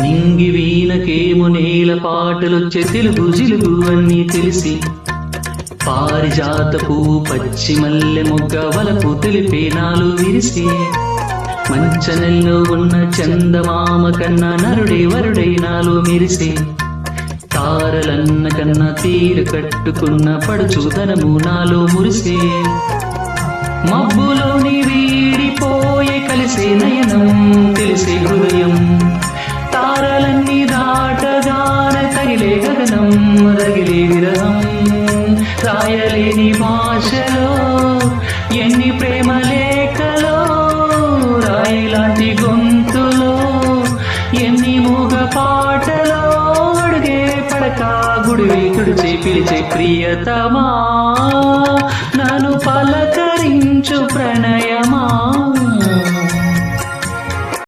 నింగి వీణకేమో నేల పాటలొచ్చే తెలుగు జిలుగు అన్నీ తెలిసి పారిజాత పువ్వు పచ్చి మల్లె మొగ్గ వలపు తెలిపే నాలు విరిసి మంచనెల్లో ఉన్న చందమామ కన్నా నరుడే వరుడై నాలో మెరిసి తారలన్న కన్నా తీరు కట్టుకున్న పడుచుదనము నాలో మురిసి మబ్బులోని వీడిపోయే కలిసే నయనం తెలిసే హృదయం తారలన్నీ దాటగాన తగిలే గగనం రగిలే విరహం రాయలేని భాషలో ఎన్ని ప్రేమ లేఖలో రాయిలాంటి గొంతులో ఎన్ని మూగ పాటలో అడుగే పడక గుడివే తుడిచే పిలిచే ప్రియతమా నన్ను పలకరించు ప్రణయమా